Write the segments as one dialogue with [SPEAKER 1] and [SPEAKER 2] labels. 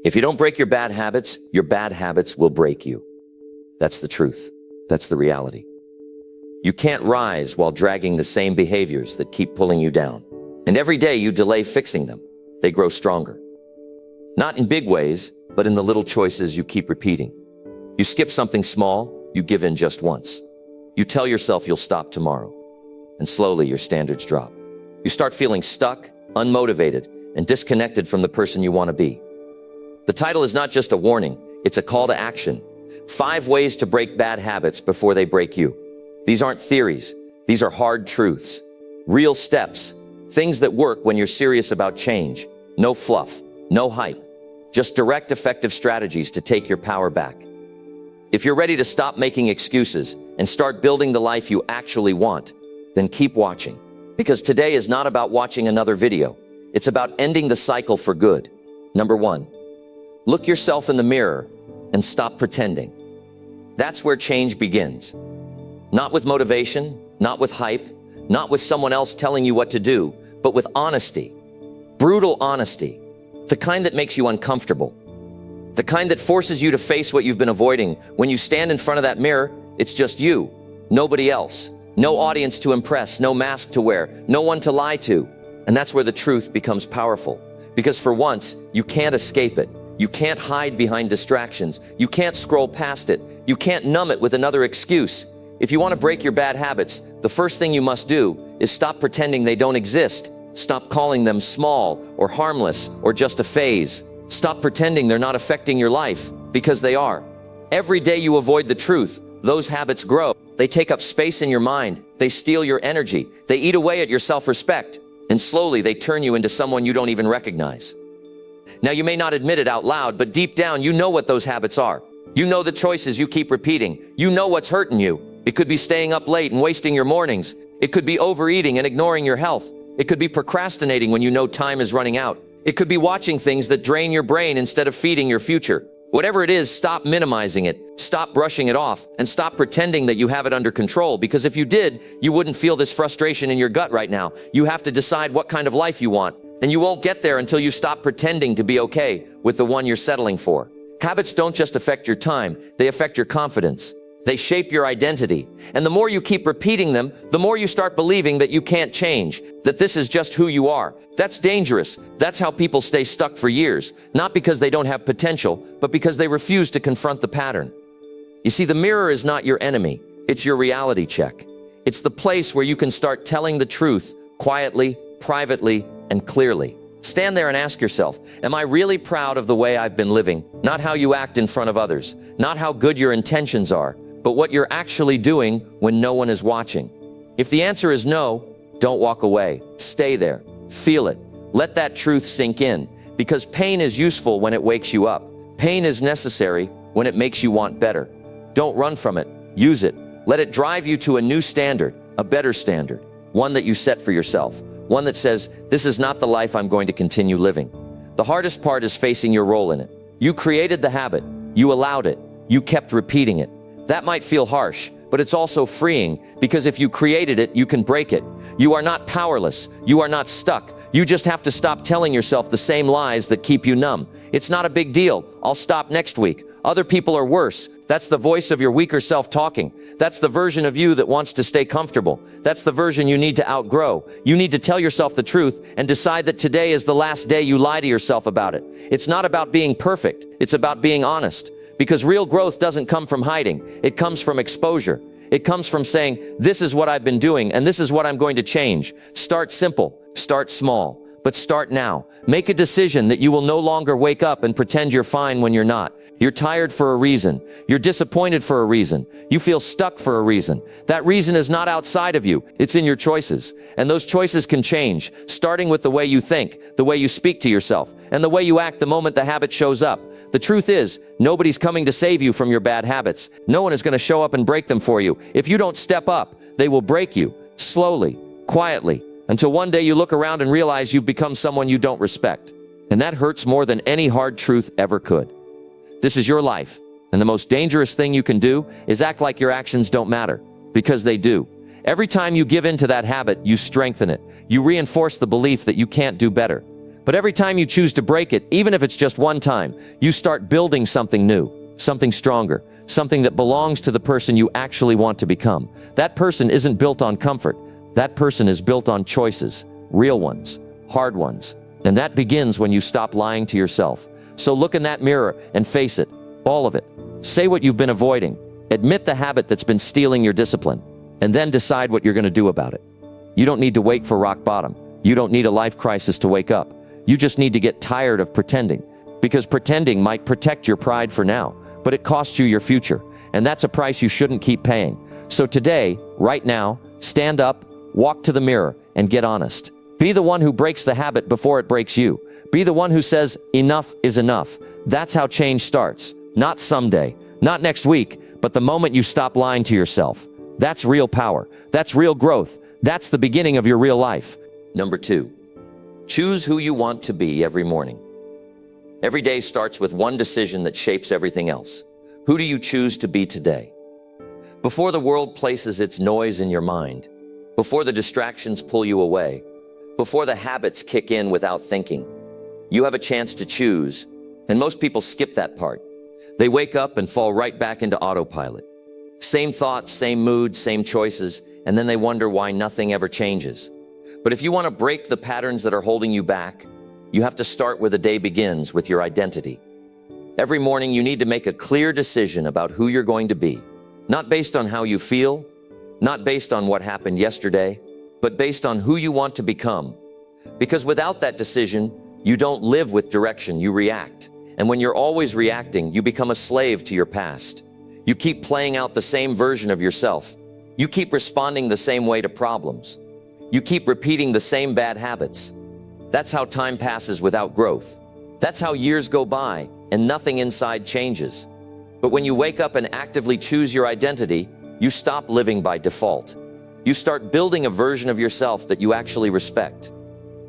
[SPEAKER 1] If you don't break your bad habits will break you. That's the truth. That's the reality. You can't rise while dragging the same behaviors that keep pulling you down. And every day you delay fixing them, they grow stronger. Not in big ways, but in the little choices you keep repeating. You skip something small, you give in just once. You tell yourself you'll stop tomorrow. And slowly your standards drop. You start feeling stuck, unmotivated, and disconnected from the person you want to be. The title is not just a warning, it's a call to action. 5 ways to break bad habits before they break you. These aren't theories, these are hard truths. Real steps, things that work when you're serious about change. No fluff, no hype, just direct, effective strategies to take your power back. If you're ready to stop making excuses and start building the life you actually want, then keep watching. Because today is not about watching another video. It's about ending the cycle for good. Number 1, look yourself in the mirror and stop pretending. That's where change begins. Not with motivation, not with hype, not with someone else telling you what to do, but with honesty. Brutal honesty. The kind that makes you uncomfortable. The kind that forces you to face what you've been avoiding. When you stand in front of that mirror, it's just you, nobody else. No audience to impress, no mask to wear, no one to lie to. And that's where the truth becomes powerful. Because for once, you can't escape it. You can't hide behind distractions. You can't scroll past it. You can't numb it with another excuse. If you want to break your bad habits, the first thing you must do is stop pretending they don't exist. Stop calling them small or harmless or just a phase. Stop pretending they're not affecting your life, because they are. Every day you avoid the truth, those habits grow. They take up space in your mind. They steal your energy. They eat away at your self-respect. And slowly they turn you into someone you don't even recognize. Now, you may not admit it out loud, but deep down, you know what those habits are. You know the choices you keep repeating. You know what's hurting you. It could be staying up late and wasting your mornings. It could be overeating and ignoring your health. It could be procrastinating when you know time is running out. It could be watching things that drain your brain instead of feeding your future. Whatever it is, stop minimizing it, stop brushing it off, and stop pretending that you have it under control, because if you did, you wouldn't feel this frustration in your gut right now. You have to decide what kind of life you want, and you won't get there until you stop pretending to be okay with the one you're settling for. Habits don't just affect your time, they affect your confidence. They shape your identity. And the more you keep repeating them, the more you start believing that you can't change, that this is just who you are. That's dangerous. That's how people stay stuck for years, not because they don't have potential, but because they refuse to confront the pattern. You see, the mirror is not your enemy. It's your reality check. It's the place where you can start telling the truth quietly, privately, and clearly. Stand there and ask yourself, am I really proud of the way I've been living? Not how you act in front of others, not how good your intentions are, but what you're actually doing when no one is watching. If the answer is no, don't walk away. Stay there. Feel it. Let that truth sink in, because pain is useful when it wakes you up. Pain is necessary when it makes you want better. Don't run from it. Use it. Let it drive you to a new standard, a better standard, one that you set for yourself, one that says, this is not the life I'm going to continue living. The hardest part is facing your role in it. You created the habit. You allowed it. You kept repeating it. That might feel harsh, but it's also freeing, because if you created it, you can break it. You are not powerless. You are not stuck. You just have to stop telling yourself the same lies that keep you numb. It's not a big deal. I'll stop next week. Other people are worse. That's the voice of your weaker self talking. That's the version of you that wants to stay comfortable. That's the version you need to outgrow. You need to tell yourself the truth and decide that today is the last day you lie to yourself about it. It's not about being perfect. It's about being honest. Because real growth doesn't come from hiding. It comes from exposure. It comes from saying, this is what I've been doing and this is what I'm going to change. Start simple, start small, but start now. Make a decision that you will no longer wake up and pretend you're fine when you're not. You're tired for a reason. You're disappointed for a reason. You feel stuck for a reason. That reason is not outside of you. It's in your choices. And those choices can change, starting with the way you think, the way you speak to yourself, and the way you act the moment the habit shows up. The truth is, nobody's coming to save you from your bad habits. No one is going to show up and break them for you. If you don't step up, they will break you, slowly, quietly, until one day you look around and realize you've become someone you don't respect. And that hurts more than any hard truth ever could. This is your life, and the most dangerous thing you can do is act like your actions don't matter, because they do. Every time you give in to that habit, you strengthen it. You reinforce the belief that you can't do better. But every time you choose to break it, even if it's just one time, you start building something new, something stronger, something that belongs to the person you actually want to become. That person isn't built on comfort. That person is built on choices, real ones, hard ones. And that begins when you stop lying to yourself. So look in that mirror and face it, all of it. Say what you've been avoiding. Admit the habit that's been stealing your discipline, and then decide what you're going to do about it. You don't need to wait for rock bottom. You don't need a life crisis to wake up. You just need to get tired of pretending, because pretending might protect your pride for now, but it costs you your future, and that's a price you shouldn't keep paying. So today, right now, stand up, walk to the mirror, and get honest. Be the one who breaks the habit before it breaks you. Be the one who says, enough is enough. That's how change starts. Not someday, not next week, but the moment you stop lying to yourself. That's real power. That's real growth. That's the beginning of your real life. Number 2, choose who you want to be every morning. Every day starts with one decision that shapes everything else. Who do you choose to be today? Before the world places its noise in your mind, before the distractions pull you away, before the habits kick in without thinking, you have a chance to choose, and most people skip that part. They wake up and fall right back into autopilot. Same thoughts, same mood, same choices, and then they wonder why nothing ever changes. But if you want to break the patterns that are holding you back, you have to start where the day begins, with your identity. Every morning you need to make a clear decision about who you're going to be, not based on how you feel, not based on what happened yesterday, but based on who you want to become. Because without that decision, you don't live with direction, you react. And when you're always reacting, you become a slave to your past. You keep playing out the same version of yourself. You keep responding the same way to problems. You keep repeating the same bad habits. That's how time passes without growth. That's how years go by and nothing inside changes. But when you wake up and actively choose your identity, you stop living by default. You start building a version of yourself that you actually respect.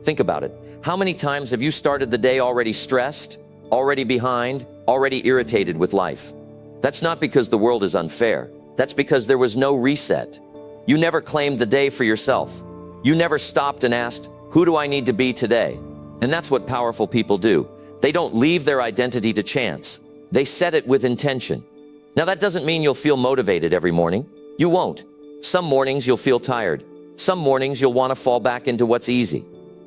[SPEAKER 1] Think about it. How many times have you started the day already stressed, already behind, already irritated with life? That's not because the world is unfair. That's because there was no reset. You never claimed the day for yourself. You never stopped and asked, who do I need to be today? And that's what powerful people do. They don't leave their identity to chance. They set it with intention. Now that doesn't mean you'll feel motivated every morning. You won't. Some mornings you'll feel tired. Some mornings you'll want to fall back into what's easy.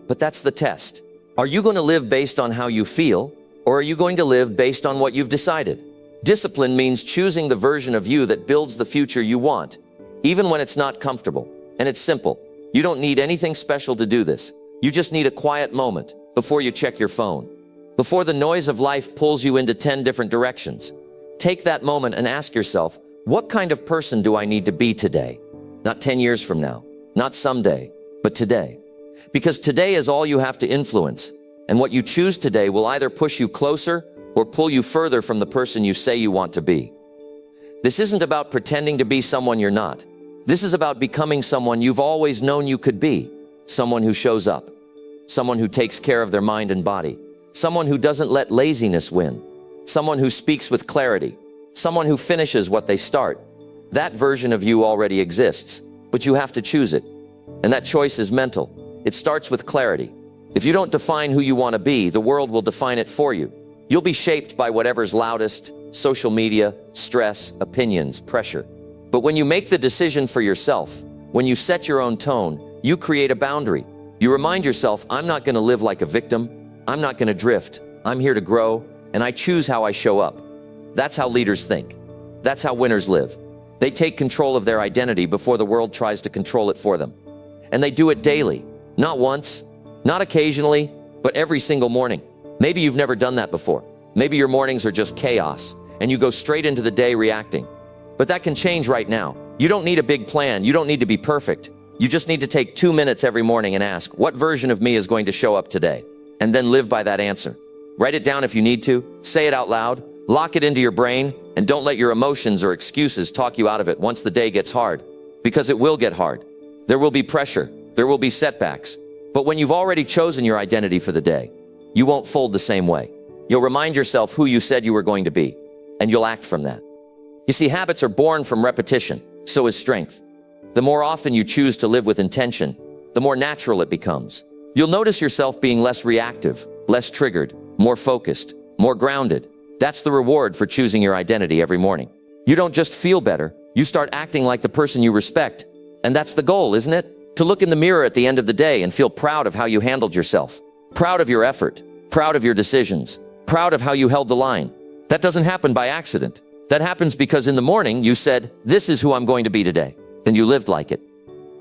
[SPEAKER 1] But that's the test. Are you going to live based on how you feel, or are you going to live based on what you've decided? Discipline means choosing the version of you that builds the future you want, even when it's not comfortable. And it's simple. You don't need anything special to do this. You just need a quiet moment before you check your phone, before the noise of life pulls you into 10 different directions. Take that moment and ask yourself, what kind of person do I need to be today? Not 10 years from now, not someday, but today. Because today is all you have to influence, and what you choose today will either push you closer or pull you further from the person you say you want to be. This isn't about pretending to be someone you're not. This is about becoming someone you've always known you could be. Someone who shows up. Someone who takes care of their mind and body. Someone who doesn't let laziness win. Someone who speaks with clarity. Someone who finishes what they start. That version of you already exists, but you have to choose it. And that choice is mental. It starts with clarity. If you don't define who you want to be, the world will define it for you. You'll be shaped by whatever's loudest: social media, stress, opinions, pressure. But when you make the decision for yourself, when you set your own tone, you create a boundary. You remind yourself, I'm not going to live like a victim. I'm not going to drift. I'm here to grow, and I choose how I show up. That's how leaders think. That's how winners live. They take control of their identity before the world tries to control it for them. And they do it daily. Not once, not occasionally, but every single morning. Maybe you've never done that before. Maybe your mornings are just chaos, and you go straight into the day reacting. But that can change right now. You don't need a big plan. You don't need to be perfect. You just need to take 2 minutes every morning and ask, what version of me is going to show up today? And then live by that answer. Write it down if you need to. Say it out loud. Lock it into your brain, and don't let your emotions or excuses talk you out of it once the day gets hard. Because it will get hard. There will be pressure. There will be setbacks. But when you've already chosen your identity for the day, you won't fold the same way. You'll remind yourself who you said you were going to be, and you'll act from that. You see, habits are born from repetition. So is strength. The more often you choose to live with intention, the more natural it becomes. You'll notice yourself being less reactive, less triggered, more focused, more grounded. That's the reward for choosing your identity every morning. You don't just feel better, you start acting like the person you respect. And that's the goal, isn't it? To look in the mirror at the end of the day and feel proud of how you handled yourself. Proud of your effort, proud of your decisions, proud of how you held the line. That doesn't happen by accident. That happens because in the morning you said, "This is who I'm going to be today." And you lived like it.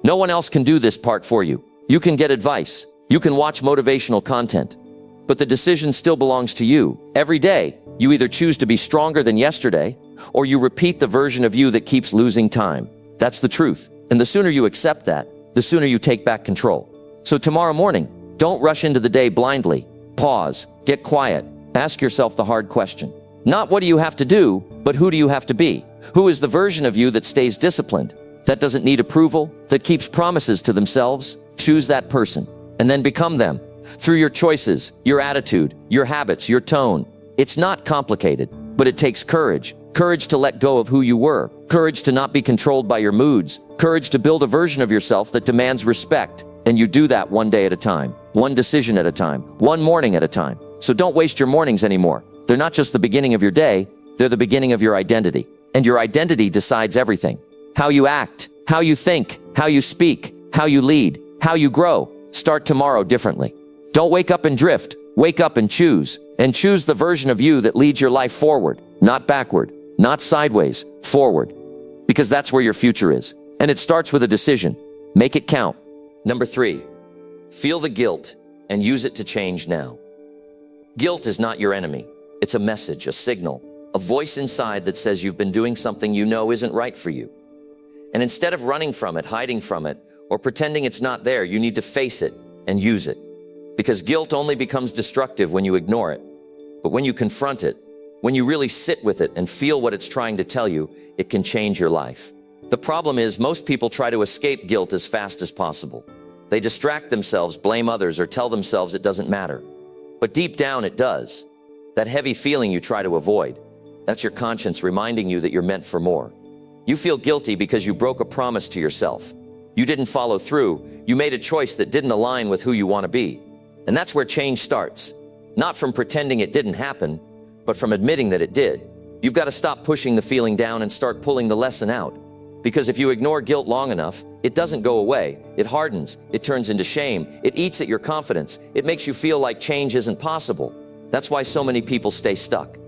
[SPEAKER 1] No one else can do this part for you. You can get advice. You can watch motivational content. But the decision still belongs to you. Every day, you either choose to be stronger than yesterday, or you repeat the version of you that keeps losing time. That's the truth. And the sooner you accept that, the sooner you take back control. So tomorrow morning, don't rush into the day blindly. Pause, get quiet, ask yourself the hard question. Not what do you have to do, but who do you have to be? Who is the version of you that stays disciplined, that doesn't need approval, that keeps promises to themselves? Choose that person, and then become them. Through your choices, your attitude, your habits, your tone. It's not complicated, but it takes courage. Courage to let go of who you were. Courage to not be controlled by your moods. Courage to build a version of yourself that demands respect. And you do that one day at a time, one decision at a time, one morning at a time. So don't waste your mornings anymore. They're not just the beginning of your day, they're the beginning of your identity. And your identity decides everything. How you act, how you think, how you speak, how you lead, how you grow. Start tomorrow differently. Don't wake up and drift. Wake up and choose. And choose the version of you that leads your life forward, not backward, not sideways, forward. Because that's where your future is. And it starts with a decision. Make it count. Number 3, feel the guilt and use it to change now. Guilt is not your enemy. It's a message, a signal, a voice inside that says you've been doing something you know isn't right for you. And instead of running from it, hiding from it, or pretending it's not there, you need to face it and use it. Because guilt only becomes destructive when you ignore it. But when you confront it, when you really sit with it and feel what it's trying to tell you, it can change your life. The problem is most people try to escape guilt as fast as possible. They distract themselves, blame others, or tell themselves it doesn't matter. But deep down it does. That heavy feeling you try to avoid, that's your conscience reminding you that you're meant for more. You feel guilty because you broke a promise to yourself. You didn't follow through. You made a choice that didn't align with who you want to be. And that's where change starts. Not from pretending it didn't happen, but from admitting that it did. You've got to stop pushing the feeling down and start pulling the lesson out. Because if you ignore guilt long enough, it doesn't go away. It hardens. It turns into shame. It eats at your confidence. It makes you feel like change isn't possible. That's why so many people stay stuck.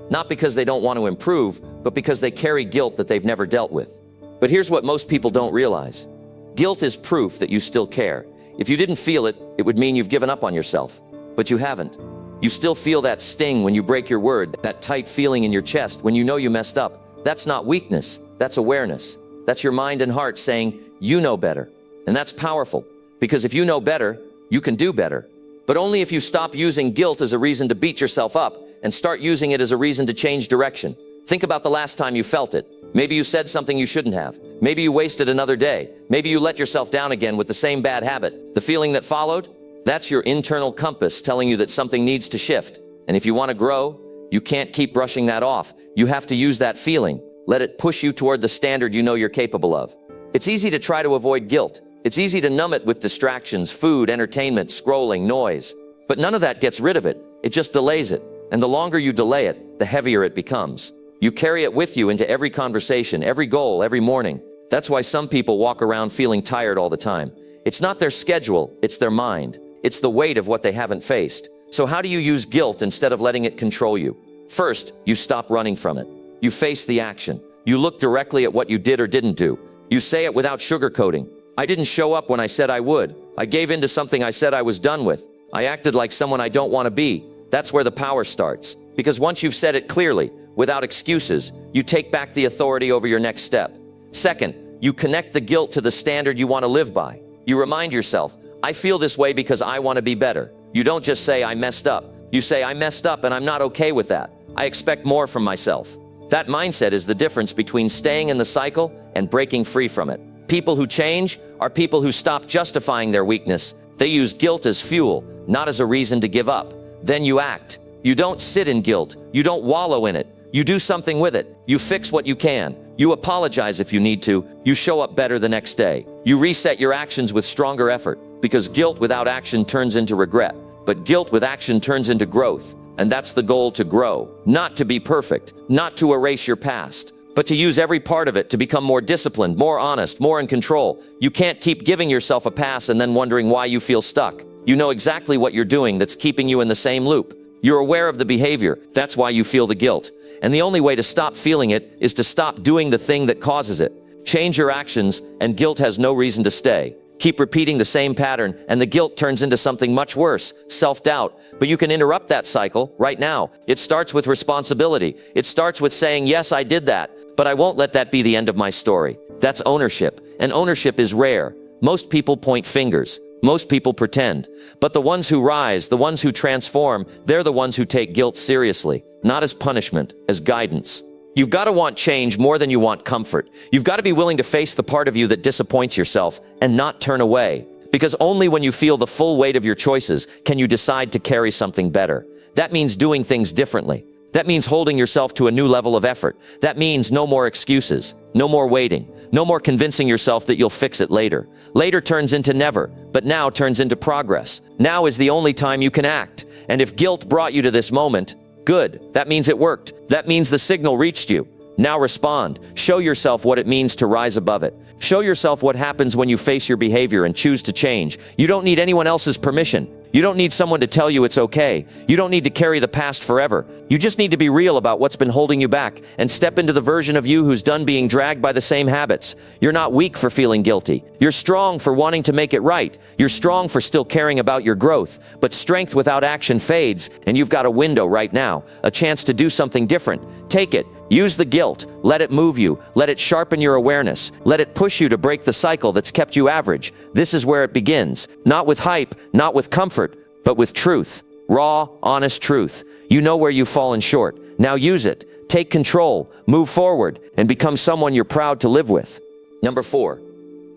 [SPEAKER 1] Not because they don't want to improve, but because they carry guilt that they've never dealt with. But here's what most people don't realize. Guilt is proof that you still care. If you didn't feel it, it would mean you've given up on yourself. But you haven't. You still feel that sting when you break your word, that tight feeling in your chest when you know you messed up. That's not weakness. That's awareness. That's your mind and heart saying, you know better. And that's powerful, because if you know better, you can do better. But only if you stop using guilt as a reason to beat yourself up and start using it as a reason to change direction. Think about the last time you felt it. Maybe you said something you shouldn't have. Maybe you wasted another day. Maybe you let yourself down again with the same bad habit. The feeling that followed? That's your internal compass telling you that something needs to shift. And if you want to grow, you can't keep brushing that off. You have to use that feeling. Let it push you toward the standard you know you're capable of. It's easy to try to avoid guilt. It's easy to numb it with distractions, food, entertainment, scrolling, noise. But none of that gets rid of it. It just delays it. And the longer you delay it, the heavier it becomes. You carry it with you into every conversation, every goal, every morning. That's why some people walk around feeling tired all the time. It's not their schedule, it's their mind. It's the weight of what they haven't faced. So how do you use guilt instead of letting it control you? First, you stop running from it. You face the action. You look directly at what you did or didn't do. You say it without sugarcoating. I didn't show up when I said I would. I gave in to something I said I was done with. I acted like someone I don't want to be. That's where the power starts. Because once you've said it clearly, without excuses, you take back the authority over your next step. Second, you connect the guilt to the standard you want to live by. You remind yourself, I feel this way because I want to be better. You don't just say, I messed up. You say, I messed up and I'm not okay with that. I expect more from myself. That mindset is the difference between staying in the cycle and breaking free from it. People who change are people who stop justifying their weakness. They use guilt as fuel, not as a reason to give up. Then you act. You don't sit in guilt. You don't wallow in it. You do something with it. You fix what you can. You apologize if you need to. You show up better the next day. You reset your actions with stronger effort. because guilt without action turns into regret. But guilt with action turns into growth. And that's the goal: to grow, not to be perfect, not to erase your past, but to use every part of it to become more disciplined, more honest, more in control. You can't keep giving yourself a pass and then wondering why you feel stuck. You know exactly what you're doing that's keeping you in the same loop. You're aware of the behavior. That's why you feel the guilt. And the only way to stop feeling it is to stop doing the thing that causes it. Change your actions, and guilt has no reason to stay. Keep repeating the same pattern, and the guilt turns into something much worse: self-doubt. But you can interrupt that cycle right now. It starts with responsibility. It starts with saying, yes, I did that, but I won't let that be the end of my story. That's ownership, and ownership is rare. Most people point fingers. Most people pretend. But the ones who rise, the ones who transform, they're the ones who take guilt seriously, not as punishment, as guidance. You've got to want change more than you want comfort. You've got to be willing to face the part of you that disappoints yourself and not turn away. Because only when you feel the full weight of your choices can you decide to carry something better. That means doing things differently. That means holding yourself to a new level of effort. That means no more excuses, no more waiting, no more convincing yourself that you'll fix it later. Later turns into never, but now turns into progress. Now is the only time you can act. And if guilt brought you to this moment, good. That means it worked. That means the signal reached you. Now respond. Show yourself what it means to rise above it. Show yourself what happens when you face your behavior and choose to change. You don't need anyone else's permission. You don't need someone to tell you it's okay. You don't need to carry the past forever. You just need to be real about what's been holding you back and step into the version of you who's done being dragged by the same habits. You're not weak for feeling guilty. You're strong for wanting to make it right. You're strong for still caring about your growth. But strength without action fades, and you've got a window right now, a chance to do something different. Take it. Use the guilt. Let it move you. Let it sharpen your awareness. Let it push you to break the cycle that's kept you average. This is where it begins. Not with hype, not with comfort, but with truth. Raw, honest truth. You know where you've fallen short. Now use it. Take control. Move forward and become someone you're proud to live with. Number 4.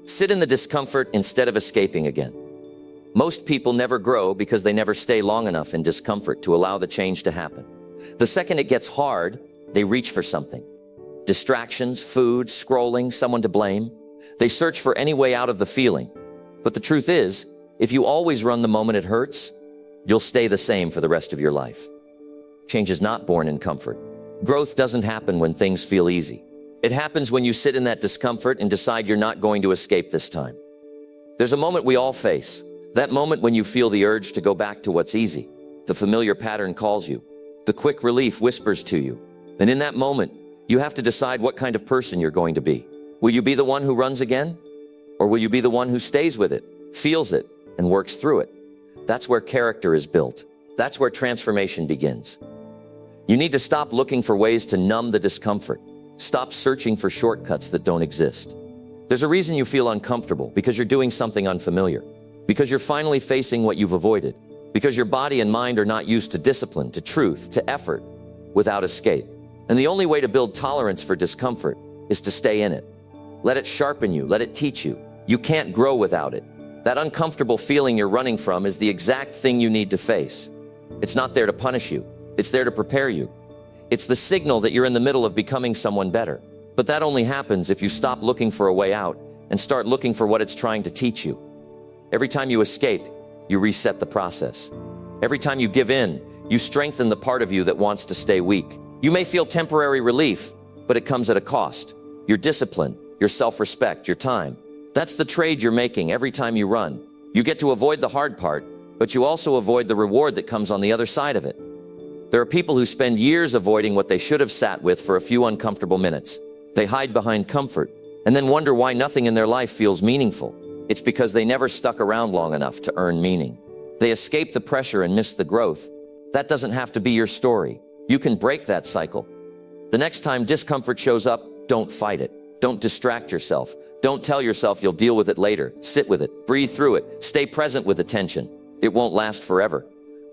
[SPEAKER 1] Sit in the discomfort instead of escaping again. Most people never grow because they never stay long enough in discomfort to allow the change to happen. The second it gets hard, they reach for something. Distractions, food, scrolling, someone to blame. They search for any way out of the feeling. But the truth is, if you always run the moment it hurts, you'll stay the same for the rest of your life. Change is not born in comfort. Growth doesn't happen when things feel easy. It happens when you sit in that discomfort and decide you're not going to escape this time. There's a moment we all face. That moment when you feel the urge to go back to what's easy. The familiar pattern calls you. The quick relief whispers to you. And in that moment, you have to decide what kind of person you're going to be. Will you be the one who runs again? Or will you be the one who stays with it, feels it, and works through it? That's where character is built. That's where transformation begins. You need to stop looking for ways to numb the discomfort. Stop searching for shortcuts that don't exist. There's a reason you feel uncomfortable, because you're doing something unfamiliar. Because you're finally facing what you've avoided. Because your body and mind are not used to discipline, to truth, to effort, without escape. And the only way to build tolerance for discomfort is to stay in it. Let it sharpen you, let it teach you. You can't grow without it. That uncomfortable feeling you're running from is the exact thing you need to face. It's not there to punish you. It's there to prepare you. It's the signal that you're in the middle of becoming someone better. But that only happens if you stop looking for a way out and start looking for what it's trying to teach you. Every time you escape, you reset the process. Every time you give in, you strengthen the part of you that wants to stay weak. You may feel temporary relief, but it comes at a cost. Your discipline, your self-respect, your time. That's the trade you're making every time you run. You get to avoid the hard part, but you also avoid the reward that comes on the other side of it. There are people who spend years avoiding what they should have sat with for a few uncomfortable minutes. They hide behind comfort and then wonder why nothing in their life feels meaningful. It's because they never stuck around long enough to earn meaning. They escape the pressure and miss the growth. That doesn't have to be your story. You can break that cycle. The next time discomfort shows up, don't fight it. Don't distract yourself. Don't tell yourself you'll deal with it later. Sit with it. Breathe through it. Stay present with attention. It won't last forever.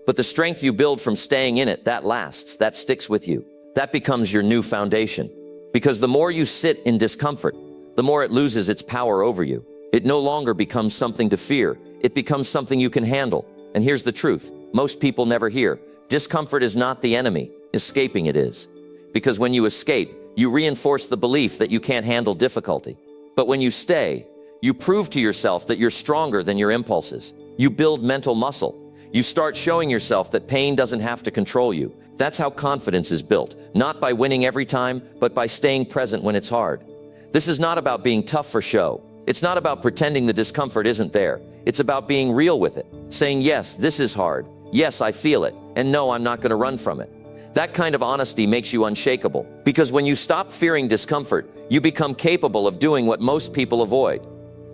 [SPEAKER 1] But the strength you build from staying in it, that lasts. That sticks with you. That becomes your new foundation. Because the more you sit in discomfort, the more it loses its power over you. It no longer becomes something to fear. It becomes something you can handle. And here's the truth. Most people never hear. Discomfort is not the enemy. Escaping it is. Because when you escape, you reinforce the belief that you can't handle difficulty. But when you stay, You prove to yourself that you're stronger than your impulses. You build mental muscle. You start showing yourself that pain doesn't have to control you. That's how confidence is built, not by winning every time, but by staying present when it's hard. This is not about being tough for show. It's not about pretending the discomfort isn't there. It's about being real with it, saying, yes, this is hard. Yes, I feel it. And no, I'm not going to run from it. That kind of honesty makes you unshakable, because when you stop fearing discomfort, you become capable of doing what most people avoid.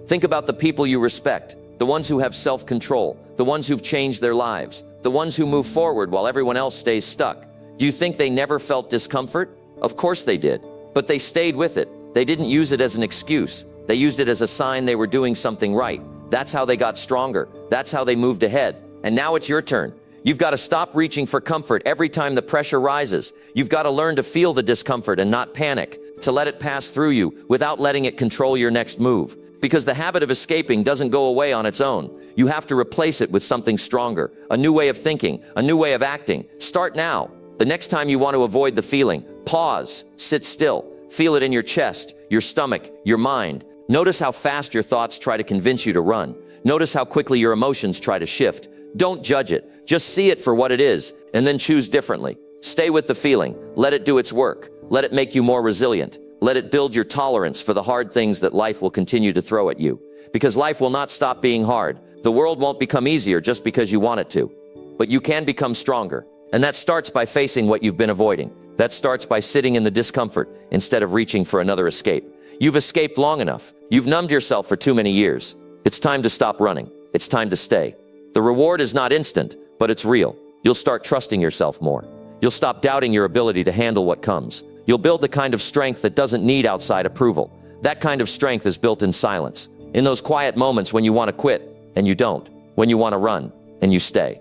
[SPEAKER 1] Think about the people you respect, the ones who have self-control, the ones who've changed their lives, the ones who move forward while everyone else stays stuck. Do you think they never felt discomfort? Of course they did, but they stayed with it. They didn't use it as an excuse. They used it as a sign they were doing something right. That's how they got stronger. That's how they moved ahead. And now it's your turn. You've got to stop reaching for comfort every time the pressure rises. You've got to learn to feel the discomfort and not panic, to let it pass through you without letting it control your next move. Because the habit of escaping doesn't go away on its own. You have to replace it with something stronger, a new way of thinking, a new way of acting. Start now. The next time you want to avoid the feeling, pause, sit still, feel it in your chest, your stomach, your mind. Notice how fast your thoughts try to convince you to run. Notice how quickly your emotions try to shift. Don't judge it. Just see it for what it is, and then choose differently. Stay with the feeling. Let it do its work. Let it make you more resilient. Let it build your tolerance for the hard things that life will continue to throw at you. Because life will not stop being hard. The world won't become easier just because you want it to. But you can become stronger. And that starts by facing what you've been avoiding. That starts by sitting in the discomfort instead of reaching for another escape. You've escaped long enough. You've numbed yourself for too many years. It's time to stop running. It's time to stay. The reward is not instant, but it's real. You'll start trusting yourself more. You'll stop doubting your ability to handle what comes. You'll build the kind of strength that doesn't need outside approval. That kind of strength is built in silence. In those quiet moments when you want to quit, and you don't. When you want to run, and you stay.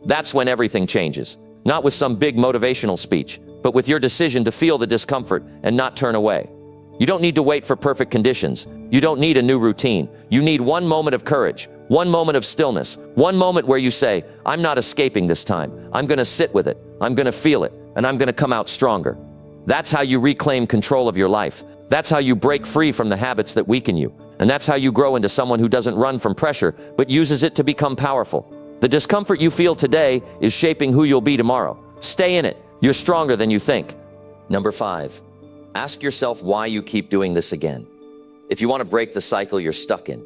[SPEAKER 1] That's when everything changes. Not with some big motivational speech, but with your decision to feel the discomfort and not turn away. You don't need to wait for perfect conditions. You don't need a new routine. You need one moment of courage, one moment of stillness, one moment where you say, I'm not escaping this time. I'm going to sit with it. I'm going to feel it, and I'm going to come out stronger. That's how you reclaim control of your life. That's how you break free from the habits that weaken you. And that's how you grow into someone who doesn't run from pressure, but uses it to become powerful. The discomfort you feel today is shaping who you'll be tomorrow. Stay in it. You're stronger than you think. Number 5, ask yourself why you keep doing this again. If you want to break the cycle you're stuck in,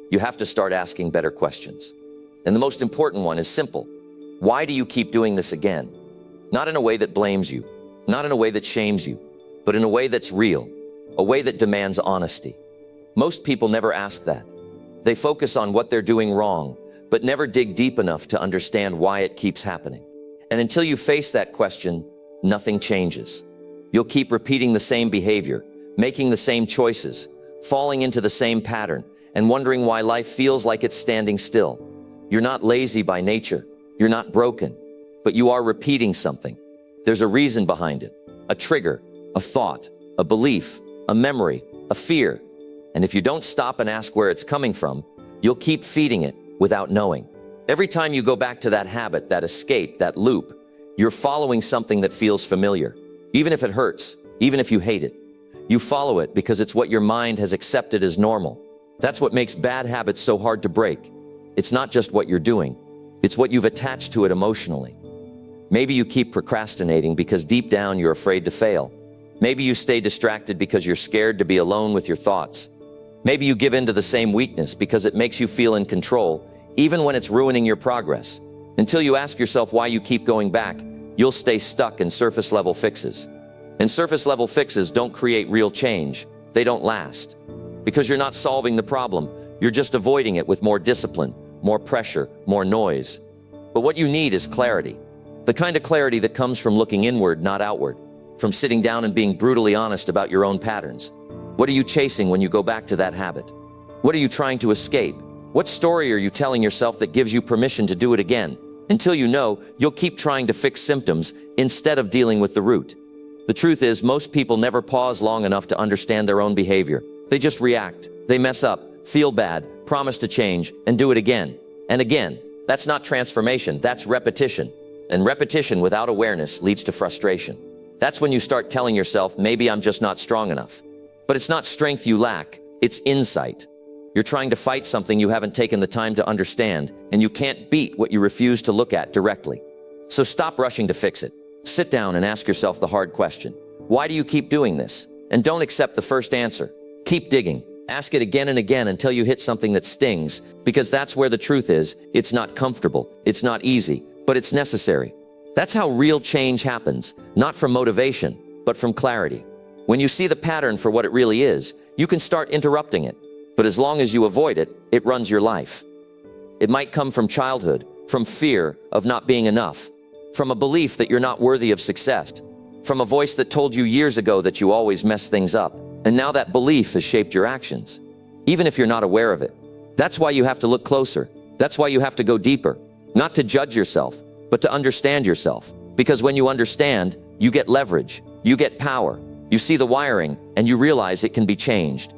[SPEAKER 1] you have to start asking better questions. And the most important one is simple. Why do you keep doing this again? Not in a way that blames you. Not in a way that shames you, but in a way that's real, a way that demands honesty. Most people never ask that. They focus on what they're doing wrong, but never dig deep enough to understand why it keeps happening. And until you face that question, nothing changes. You'll keep repeating the same behavior, making the same choices, falling into the same pattern, and wondering why life feels like it's standing still. You're not lazy by nature. You're not broken, but you are repeating something. There's a reason behind it, a trigger, a thought, a belief, a memory, a fear. And if you don't stop and ask where it's coming from, you'll keep feeding it without knowing. Every time you go back to that habit, that escape, that loop, you're following something that feels familiar. Even if it hurts, even if you hate it, you follow it because it's what your mind has accepted as normal. That's what makes bad habits so hard to break. It's not just what you're doing, it's what you've attached to it emotionally. Maybe you keep procrastinating because deep down you're afraid to fail. Maybe you stay distracted because you're scared to be alone with your thoughts. Maybe you give in to the same weakness because it makes you feel in control, even when it's ruining your progress. Until you ask yourself why you keep going back, you'll stay stuck in surface-level fixes. And surface-level fixes don't create real change. They don't last. Because you're not solving the problem, you're just avoiding it with more discipline, more pressure, more noise. But what you need is clarity. The kind of clarity that comes from looking inward, not outward. From sitting down and being brutally honest about your own patterns. What are you chasing when you go back to that habit? What are you trying to escape? What story are you telling yourself that gives you permission to do it again? Until you know, you'll keep trying to fix symptoms instead of dealing with the root. The truth is, most people never pause long enough to understand their own behavior. They just react. They mess up, feel bad, promise to change, and do it again. And again. That's not transformation, that's repetition. And repetition without awareness leads to frustration. That's when you start telling yourself, maybe I'm just not strong enough. But it's not strength you lack, it's insight. You're trying to fight something you haven't taken the time to understand, and you can't beat what you refuse to look at directly. So stop rushing to fix it. Sit down and ask yourself the hard question. Why do you keep doing this? And don't accept the first answer. Keep digging. Ask it again and again until you hit something that stings, because that's where the truth is. It's not comfortable, it's not easy, but it's necessary. That's how real change happens, not from motivation, but from clarity. When you see the pattern for what it really is, you can start interrupting it. But as long as you avoid it, it runs your life. It might come from childhood, from fear of not being enough, from a belief that you're not worthy of success, from a voice that told you years ago that you always mess things up. And now that belief has shaped your actions, even if you're not aware of it. That's why you have to look closer. That's why you have to go deeper, not to judge yourself, but to understand yourself. Because when you understand, you get leverage, you get power, you see the wiring, and you realize it can be changed.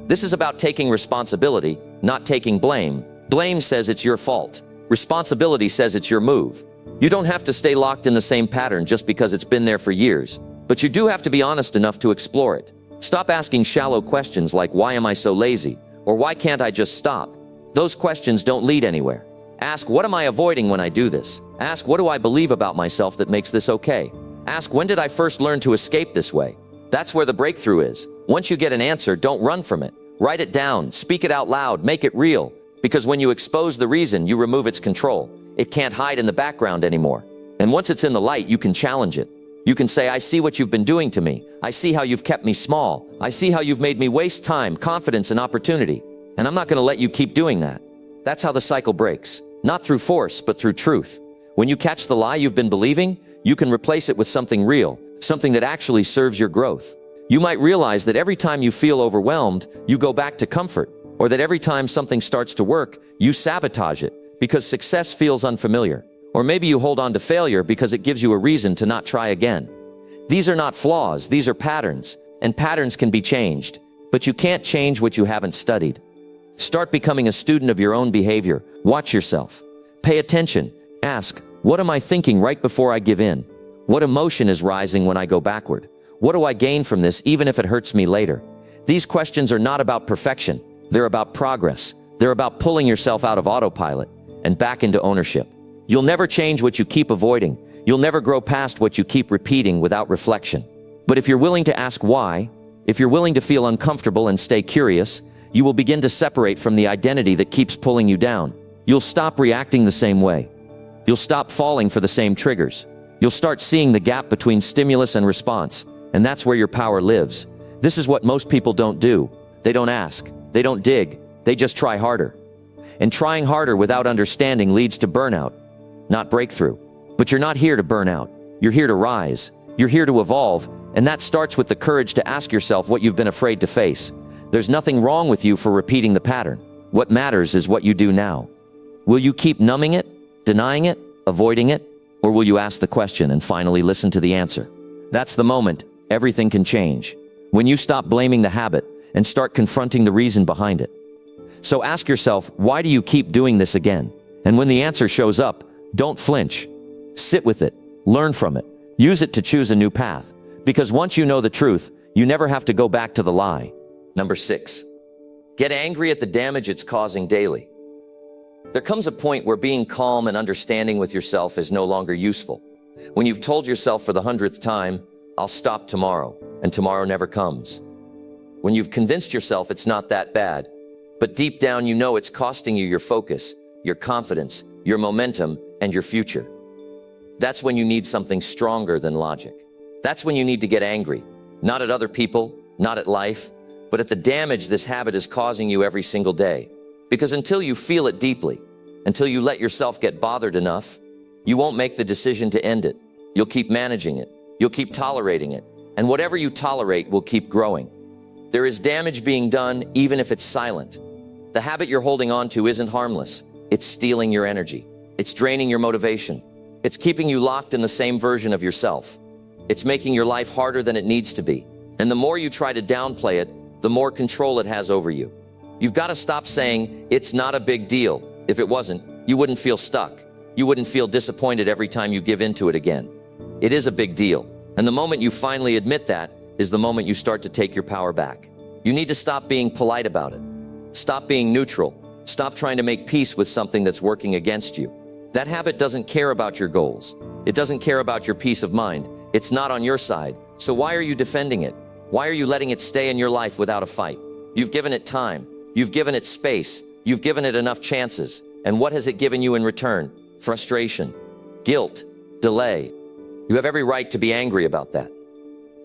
[SPEAKER 1] This is about taking responsibility, not taking blame. Blame says it's your fault. Responsibility says it's your move. You don't have to stay locked in the same pattern just because it's been there for years, but you do have to be honest enough to explore it. Stop asking shallow questions like, why am I so lazy? Or why can't I just stop? Those questions don't lead anywhere. Ask, what am I avoiding when I do this? Ask, what do I believe about myself that makes this okay? Ask, when did I first learn to escape this way? That's where the breakthrough is. Once you get an answer, don't run from it. Write it down, speak it out loud, make it real. Because when you expose the reason, you remove its control. It can't hide in the background anymore. And once it's in the light, you can challenge it. You can say, I see what you've been doing to me. I see how you've kept me small. I see how you've made me waste time, confidence, and opportunity. And I'm not going to let you keep doing that. That's how the cycle breaks. Not through force, but through truth. When you catch the lie you've been believing, you can replace it with something real, something that actually serves your growth. You might realize that every time you feel overwhelmed, you go back to comfort, or that every time something starts to work, you sabotage it because success feels unfamiliar. Or maybe you hold on to failure because it gives you a reason to not try again. These are not flaws, these are patterns, and patterns can be changed, but you can't change what you haven't studied. Start becoming a student of your own behavior. Watch yourself. Pay attention. Ask, what am I thinking right before I give in? What emotion is rising when I go backward? What do I gain from this even if it hurts me later? These questions are not about perfection. They're about progress. They're about pulling yourself out of autopilot and back into ownership. You'll never change what you keep avoiding. You'll never grow past what you keep repeating without reflection. But if you're willing to ask why, if you're willing to feel uncomfortable and stay curious, you will begin to separate from the identity that keeps pulling you down. You'll stop reacting the same way. You'll stop falling for the same triggers. You'll start seeing the gap between stimulus and response, and that's where your power lives. This is what most people don't do. They don't ask. They don't dig. They just try harder. And trying harder without understanding leads to burnout, not breakthrough. But you're not here to burn out. You're here to rise. You're here to evolve, and that starts with the courage to ask yourself what you've been afraid to face. There's nothing wrong with you for repeating the pattern. What matters is what you do now. Will you keep numbing it, denying it, avoiding it, or will you ask the question and finally listen to the answer? That's the moment everything can change. When you stop blaming the habit and start confronting the reason behind it. So ask yourself, why do you keep doing this again? And when the answer shows up, don't flinch. Sit with it. Learn from it. Use it to choose a new path. Because once you know the truth, you never have to go back to the lie. Number 6, get angry at the damage it's causing daily. There comes a point where being calm and understanding with yourself is no longer useful. When you've told yourself for the 100th time, I'll stop tomorrow, and tomorrow never comes. When you've convinced yourself it's not that bad, but deep down you know it's costing you your focus, your confidence, your momentum, and your future. That's when you need something stronger than logic. That's when you need to get angry, not at other people, not at life, but at the damage this habit is causing you every single day. Because until you feel it deeply, until you let yourself get bothered enough, you won't make the decision to end it. You'll keep managing it. You'll keep tolerating it. And whatever you tolerate will keep growing. There is damage being done even if it's silent. The habit you're holding on to isn't harmless. It's stealing your energy. It's draining your motivation. It's keeping you locked in the same version of yourself. It's making your life harder than it needs to be. And the more you try to downplay it, the more control it has over you. You've got to stop saying, it's not a big deal. If it wasn't, you wouldn't feel stuck. You wouldn't feel disappointed every time you give into it again. It is a big deal. And the moment you finally admit that is the moment you start to take your power back. You need to stop being polite about it. Stop being neutral. Stop trying to make peace with something that's working against you. That habit doesn't care about your goals. It doesn't care about your peace of mind. It's not on your side. So why are you defending it? Why are you letting it stay in your life without a fight? You've given it time. You've given it space. You've given it enough chances. And what has it given you in return? Frustration, guilt, delay. You have every right to be angry about that.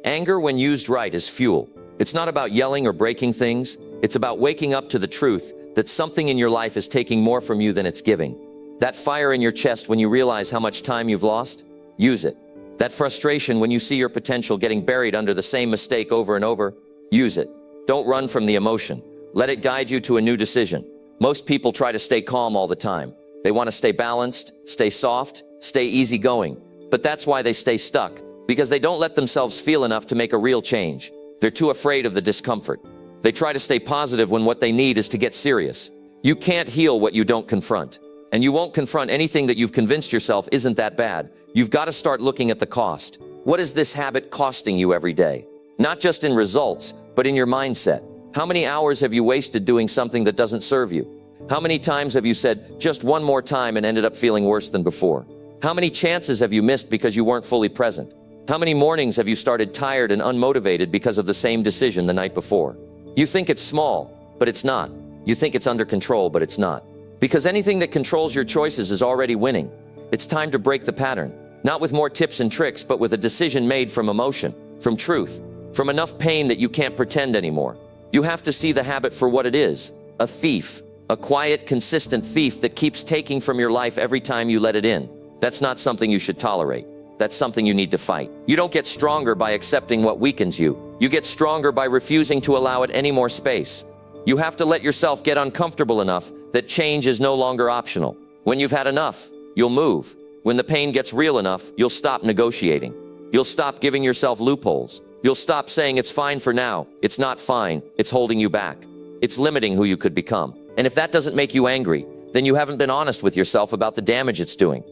[SPEAKER 1] Anger, when used right, is fuel. It's not about yelling or breaking things. It's about waking up to the truth that something in your life is taking more from you than it's giving. That fire in your chest when you realize how much time you've lost, use it. That frustration when you see your potential getting buried under the same mistake over and over, use it. Don't run from the emotion. Let it guide you to a new decision. Most people try to stay calm all the time. They want to stay balanced, stay soft, stay easygoing. But that's why they stay stuck, because they don't let themselves feel enough to make a real change. They're too afraid of the discomfort. They try to stay positive when what they need is to get serious. You can't heal what you don't confront. And you won't confront anything that you've convinced yourself isn't that bad. You've got to start looking at the cost. What is this habit costing you every day? Not just in results, but in your mindset. How many hours have you wasted doing something that doesn't serve you? How many times have you said, just one more time, and ended up feeling worse than before? How many chances have you missed because you weren't fully present? How many mornings have you started tired and unmotivated because of the same decision the night before? You think it's small, but it's not. You think it's under control, but it's not. Because anything that controls your choices is already winning. It's time to break the pattern, not with more tips and tricks, but with a decision made from emotion, from truth, from enough pain that you can't pretend anymore. You have to see the habit for what it is, a thief, a quiet, consistent thief that keeps taking from your life every time you let it in. That's not something you should tolerate. That's something you need to fight. You don't get stronger by accepting what weakens you. You get stronger by refusing to allow it any more space. You have to let yourself get uncomfortable enough that change is no longer optional. When you've had enough, you'll move. When the pain gets real enough, you'll stop negotiating. You'll stop giving yourself loopholes. You'll stop saying it's fine for now. It's not fine. It's holding you back. It's limiting who you could become. And if that doesn't make you angry, then you haven't been honest with yourself about the damage it's doing.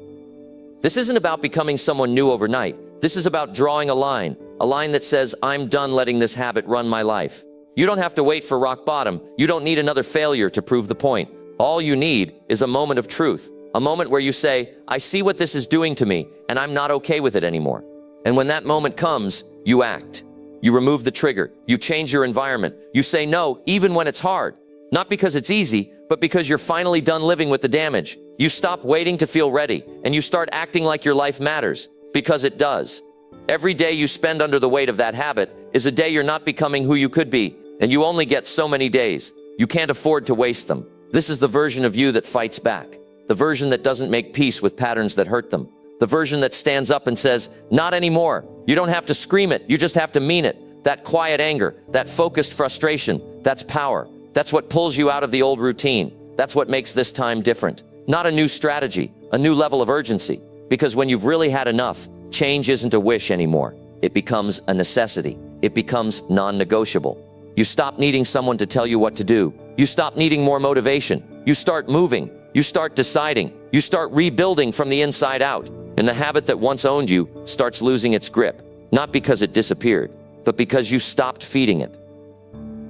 [SPEAKER 1] This isn't about becoming someone new overnight. This is about drawing a line that says, I'm done letting this habit run my life. You don't have to wait for rock bottom. You don't need another failure to prove the point. All you need is a moment of truth, a moment where you say, I see what this is doing to me, and I'm not okay with it anymore. And when that moment comes, you act. You remove the trigger. You change your environment. You say no, even when it's hard. Not because it's easy, but because you're finally done living with the damage. You stop waiting to feel ready, and you start acting like your life matters, because it does. Every day you spend under the weight of that habit is a day you're not becoming who you could be, and you only get so many days. You can't afford to waste them. This is the version of you that fights back, the version that doesn't make peace with patterns that hurt them, the version that stands up and says, not anymore. You don't have to scream it, you just have to mean it. That quiet anger, that focused frustration, that's power. That's what pulls you out of the old routine. That's what makes this time different. Not a new strategy, a new level of urgency. Because when you've really had enough, change isn't a wish anymore. It becomes a necessity. It becomes non-negotiable. You stop needing someone to tell you what to do. You stop needing more motivation. You start moving. You start deciding. You start rebuilding from the inside out. And the habit that once owned you starts losing its grip. Not because it disappeared, but because you stopped feeding it.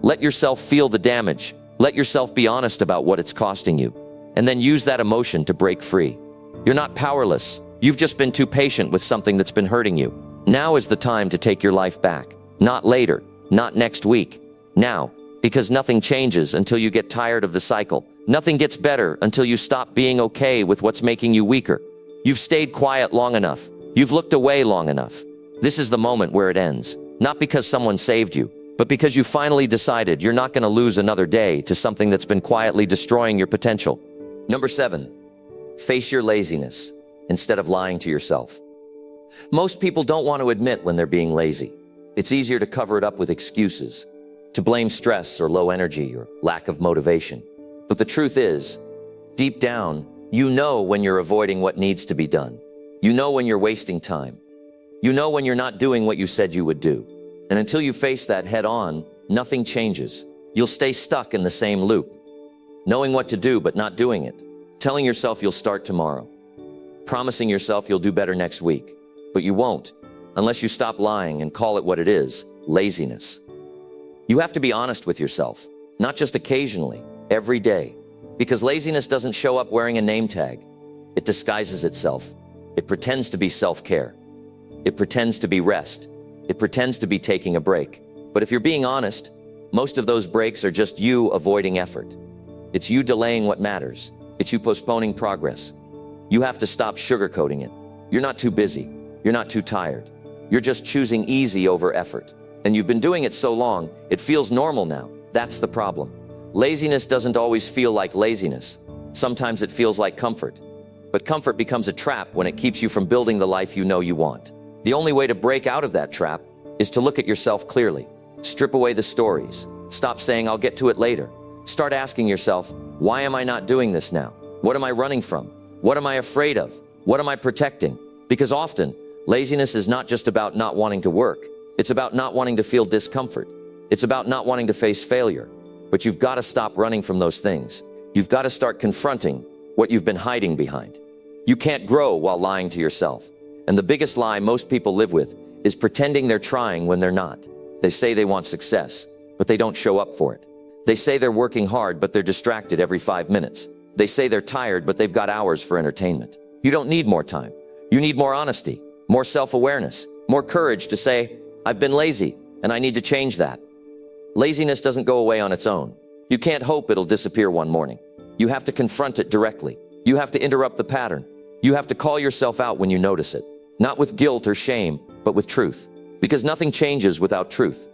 [SPEAKER 1] Let yourself feel the damage. Let yourself be honest about what it's costing you. And then use that emotion to break free. You're not powerless. You've just been too patient with something that's been hurting you. Now is the time to take your life back. Not later. Not next week. Now. Because nothing changes until you get tired of the cycle. Nothing gets better until you stop being okay with what's making you weaker. You've stayed quiet long enough. You've looked away long enough. This is the moment where it ends. Not because someone saved you, but because you finally decided you're not going to lose another day to something that's been quietly destroying your potential. Number 7, face your laziness instead of lying to yourself. Most people don't want to admit when they're being lazy. It's easier to cover it up with excuses, to blame stress or low energy or lack of motivation. But the truth is, deep down, you know when you're avoiding what needs to be done. You know when you're wasting time. You know when you're not doing what you said you would do. And until you face that head on, nothing changes. You'll stay stuck in the same loop. Knowing what to do but not doing it. Telling yourself you'll start tomorrow. Promising yourself you'll do better next week. But you won't, unless you stop lying and call it what it is, laziness. You have to be honest with yourself, not just occasionally, every day. Because laziness doesn't show up wearing a name tag. It disguises itself. It pretends to be self-care. It pretends to be rest. It pretends to be taking a break. But if you're being honest, most of those breaks are just you avoiding effort. It's you delaying what matters. It's you postponing progress. You have to stop sugarcoating it. You're not too busy. You're not too tired. You're just choosing easy over effort. And you've been doing it so long, it feels normal now. That's the problem. Laziness doesn't always feel like laziness. Sometimes it feels like comfort. But comfort becomes a trap when it keeps you from building the life you know you want. The only way to break out of that trap is to look at yourself clearly. Strip away the stories. Stop saying, I'll get to it later. Start asking yourself, why am I not doing this now? What am I running from? What am I afraid of? What am I protecting? Because often, laziness is not just about not wanting to work. It's about not wanting to feel discomfort. It's about not wanting to face failure. But you've got to stop running from those things. You've got to start confronting what you've been hiding behind. You can't grow while lying to yourself. And the biggest lie most people live with is pretending they're trying when they're not. They say they want success, but they don't show up for it. They say they're working hard, but they're distracted every 5 minutes. They say they're tired, but they've got hours for entertainment. You don't need more time. You need more honesty, more self-awareness, more courage to say, I've been lazy, and I need to change that. Laziness doesn't go away on its own. You can't hope it'll disappear one morning. You have to confront it directly. You have to interrupt the pattern. You have to call yourself out when you notice it. Not with guilt or shame, but with truth. Because nothing changes without truth.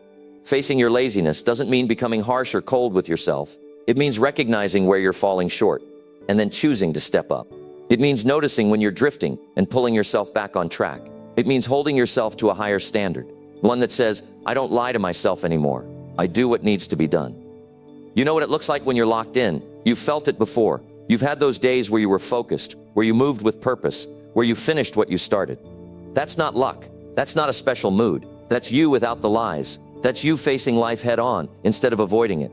[SPEAKER 1] Facing your laziness doesn't mean becoming harsh or cold with yourself. It means recognizing where you're falling short, and then choosing to step up. It means noticing when you're drifting and pulling yourself back on track. It means holding yourself to a higher standard. One that says, I don't lie to myself anymore. I do what needs to be done. You know what it looks like when you're locked in. You've felt it before. You've had those days where you were focused, where you moved with purpose, where you finished what you started. That's not luck. That's not a special mood. That's you without the lies. That's you facing life head on instead of avoiding it.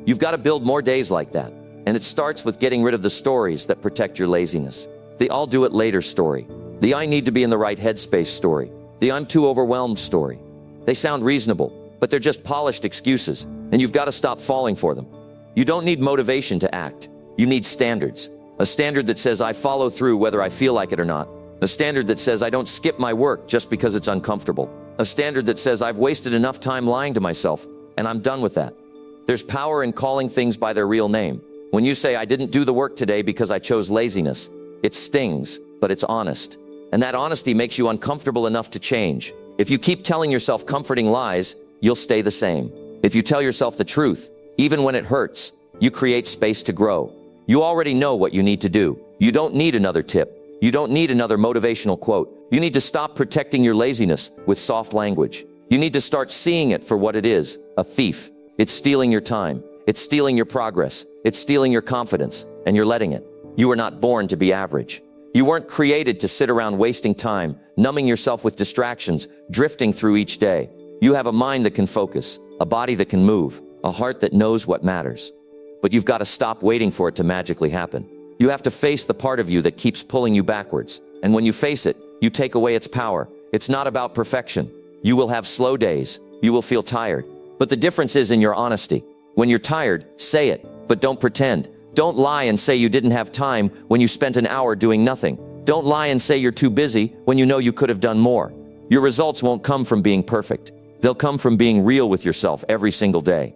[SPEAKER 1] You've got to build more days like that. And it starts with getting rid of the stories that protect your laziness. The I'll do it later story. The I need to be in the right headspace story. The I'm too overwhelmed story. They sound reasonable, but they're just polished excuses, and you've got to stop falling for them. You don't need motivation to act. You need standards. A standard that says I follow through whether I feel like it or not. A standard that says I don't skip my work just because it's uncomfortable. A standard that says I've wasted enough time lying to myself, and I'm done with that. There's power in calling things by their real name. When you say I didn't do the work today because I chose laziness, it stings, but it's honest. And that honesty makes you uncomfortable enough to change. If you keep telling yourself comforting lies, you'll stay the same. If you tell yourself the truth, even when it hurts, you create space to grow. You already know what you need to do. You don't need another tip. You don't need another motivational quote. You need to stop protecting your laziness with soft language. You need to start seeing it for what it is, a thief. It's stealing your time. It's stealing your progress. It's stealing your confidence, and you're letting it. You were not born to be average. You weren't created to sit around wasting time, numbing yourself with distractions, drifting through each day. You have a mind that can focus, a body that can move, a heart that knows what matters. But you've got to stop waiting for it to magically happen. You have to face the part of you that keeps pulling you backwards. And when you face it, you take away its power. It's not about perfection. You will have slow days. You will feel tired. But the difference is in your honesty. When you're tired, say it, but don't pretend. Don't lie and say you didn't have time when you spent an hour doing nothing. Don't lie and say you're too busy when you know you could have done more. Your results won't come from being perfect. They'll come from being real with yourself every single day.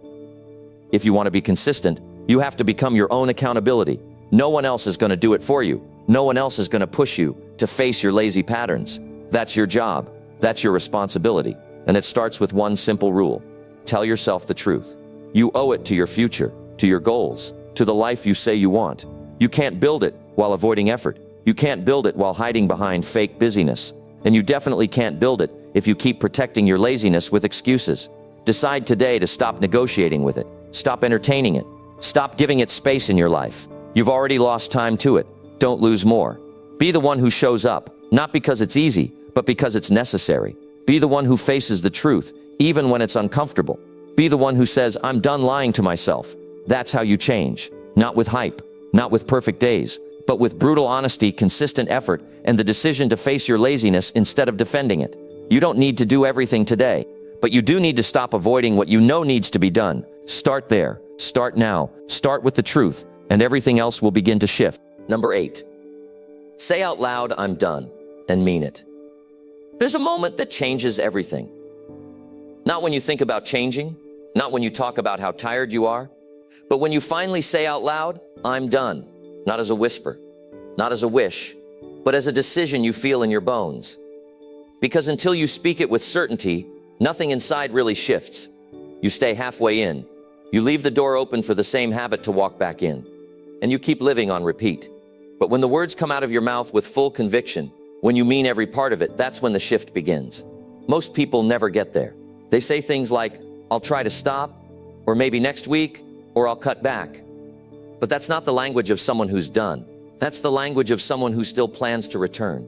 [SPEAKER 1] If you want to be consistent, you have to become your own accountability. No one else is going to do it for you. No one else is going to push you to face your lazy patterns. That's your job. That's your responsibility. And it starts with one simple rule. Tell yourself the truth. You owe it to your future, to your goals, to the life you say you want. You can't build it while avoiding effort. You can't build it while hiding behind fake busyness. And you definitely can't build it if you keep protecting your laziness with excuses. Decide today to stop negotiating with it. Stop entertaining it. Stop giving it space in your life. You've already lost time to it. Don't lose more. Be the one who shows up, not because it's easy, but because it's necessary. Be the one who faces the truth, even when it's uncomfortable. Be the one who says, I'm done lying to myself. That's how you change. Not with hype, not with perfect days, but with brutal honesty, consistent effort, and the decision to face your laziness instead of defending it. You don't need to do everything today, but you do need to stop avoiding what you know needs to be done. Start there. Start now. Start with the truth, and everything else will begin to shift. Number 8. Say out loud, I'm done, and mean it. There's a moment that changes everything. Not when you think about changing, not when you talk about how tired you are, but when you finally say out loud, I'm done, not as a whisper, not as a wish, but as a decision you feel in your bones. Because until you speak it with certainty, nothing inside really shifts. You stay halfway in. You leave the door open for the same habit to walk back in. And you keep living on repeat. But when the words come out of your mouth with full conviction, when you mean every part of it, that's when the shift begins. Most people never get there. They say things like, I'll try to stop, or maybe next week, or I'll cut back. But that's not the language of someone who's done. That's the language of someone who still plans to return.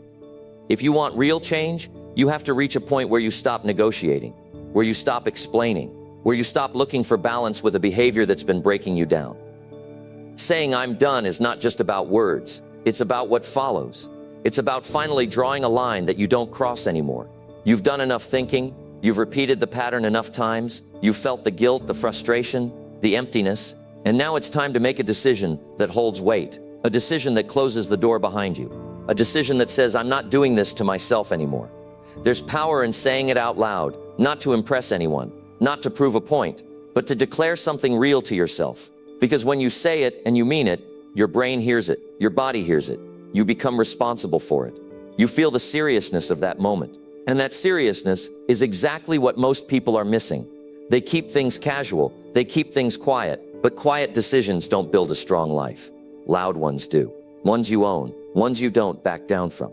[SPEAKER 1] If you want real change, you have to reach a point where you stop negotiating, where you stop explaining, where you stop looking for balance with a behavior that's been breaking you down. Saying I'm done is not just about words. It's about what follows. It's about finally drawing a line that you don't cross anymore. You've done enough thinking. You've repeated the pattern enough times. You've felt the guilt, the frustration, the emptiness. And now it's time to make a decision that holds weight. A decision that closes the door behind you. A decision that says, I'm not doing this to myself anymore. There's power in saying it out loud, not to impress anyone, not to prove a point, but to declare something real to yourself. Because when you say it and you mean it, your brain hears it, your body hears it. You become responsible for it. You feel the seriousness of that moment. And that seriousness is exactly what most people are missing. They keep things casual, they keep things quiet, but quiet decisions don't build a strong life. Loud ones do. Ones you own, ones you don't back down from.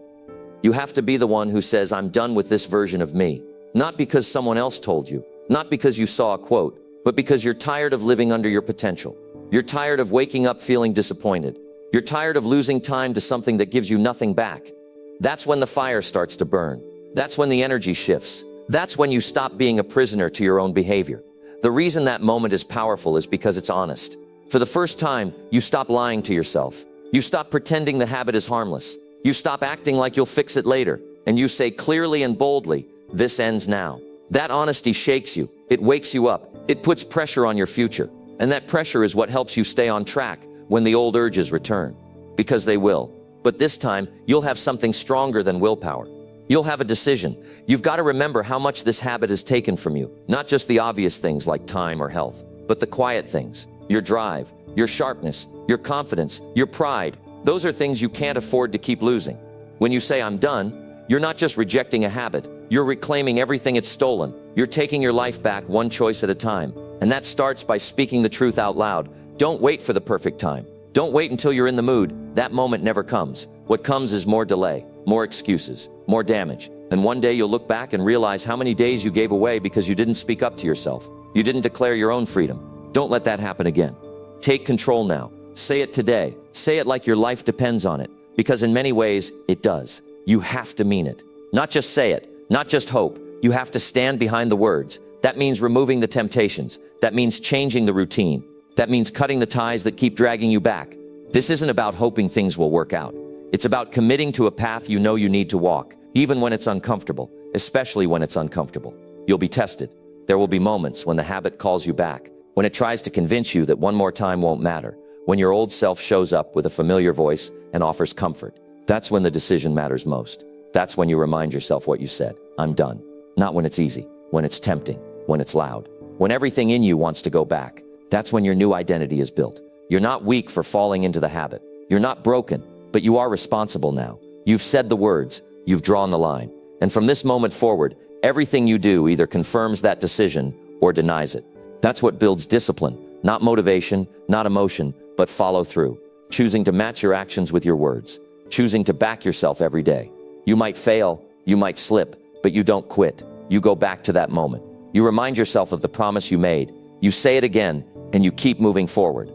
[SPEAKER 1] You have to be the one who says, I'm done with this version of me. Not because someone else told you, not because you saw a quote, but because you're tired of living under your potential. You're tired of waking up feeling disappointed. You're tired of losing time to something that gives you nothing back. That's when the fire starts to burn. That's when the energy shifts. That's when you stop being a prisoner to your own behavior. The reason that moment is powerful is because it's honest. For the first time, you stop lying to yourself. You stop pretending the habit is harmless. You stop acting like you'll fix it later. And you say clearly and boldly, this ends now. That honesty shakes you. It wakes you up. It puts pressure on your future. And that pressure is what helps you stay on track when the old urges return. Because they will. But this time, you'll have something stronger than willpower. You'll have a decision. You've got to remember how much this habit has taken from you. Not just the obvious things like time or health, but the quiet things. Your drive, your sharpness, your confidence, your pride. Those are things you can't afford to keep losing. When you say I'm done, you're not just rejecting a habit. You're reclaiming everything it's stolen. You're taking your life back one choice at a time. And that starts by speaking the truth out loud. Don't wait for the perfect time. Don't wait until you're in the mood. That moment never comes. What comes is more delay, more excuses, more damage. And one day you'll look back and realize how many days you gave away because you didn't speak up to yourself. You didn't declare your own freedom. Don't let that happen again. Take control now. Say it today. Say it like your life depends on it. Because in many ways, it does. You have to mean it. Not just say it, not just hope. You have to stand behind the words. That means removing the temptations. That means changing the routine. That means cutting the ties that keep dragging you back. This isn't about hoping things will work out. It's about committing to a path you know you need to walk, even when it's uncomfortable, especially when it's uncomfortable. You'll be tested. There will be moments when the habit calls you back, when it tries to convince you that one more time won't matter, when your old self shows up with a familiar voice and offers comfort. That's when the decision matters most. That's when you remind yourself what you said. I'm done. Not when it's easy, when it's tempting, when it's loud, when everything in you wants to go back. That's when your new identity is built. You're not weak for falling into the habit. You're not broken, but you are responsible now. You've said the words. You've drawn the line. And from this moment forward, everything you do either confirms that decision or denies it. That's what builds discipline, not motivation, not emotion, but follow through. Choosing to match your actions with your words. Choosing to back yourself every day. You might fail, you might slip, but you don't quit. You go back to that moment. You remind yourself of the promise you made. You say it again, and you keep moving forward.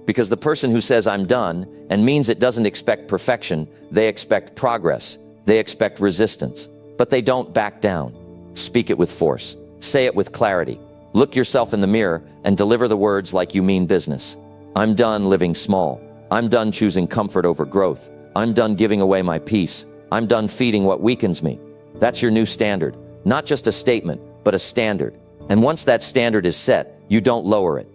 [SPEAKER 1] Because the person who says I'm done and means it doesn't expect perfection, they expect progress. They expect resistance, but they don't back down. Speak it with force. Say it with clarity. Look yourself in the mirror and deliver the words like you mean business. I'm done living small. I'm done choosing comfort over growth. I'm done giving away my peace. I'm done feeding what weakens me. That's your new standard. Not just a statement, but a standard. And once that standard is set, you don't lower it.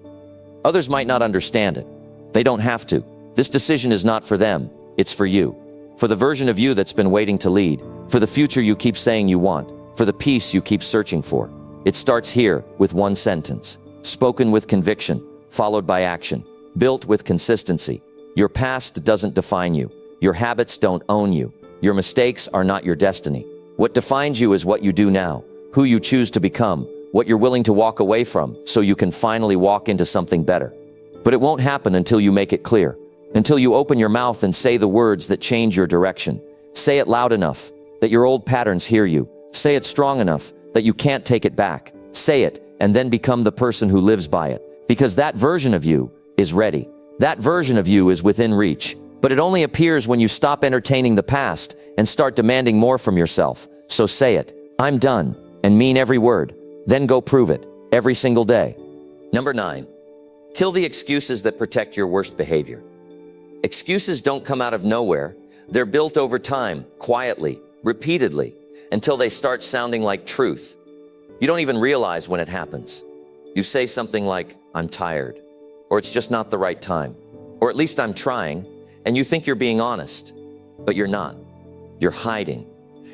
[SPEAKER 1] Others might not understand it. They don't have to. This decision is not for them. It's for you. For the version of you that's been waiting to lead. For the future you keep saying you want. For the peace you keep searching for. It starts here with one sentence. Spoken with conviction, followed by action. Built with consistency. Your past doesn't define you. Your habits don't own you. Your mistakes are not your destiny. What defines you is what you do now. Who you choose to become. What you're willing to walk away from so you can finally walk into something better. But it won't happen until you make it clear. Until you open your mouth and say the words that change your direction. Say it loud enough that your old patterns hear you. Say it strong enough that you can't take it back. Say it and then become the person who lives by it. Because that version of you is ready. That version of you is within reach. But it only appears when you stop entertaining the past and start demanding more from yourself. So say it. I'm done. And mean every word. Then go prove it. Every single day. Number 9. Kill the excuses that protect your worst behavior. Excuses don't come out of nowhere. They're built over time, quietly, repeatedly, until they start sounding like truth. You don't even realize when it happens. You say something like, I'm tired, or it's just not the right time, or at least I'm trying, and you think you're being honest, but you're not. You're hiding.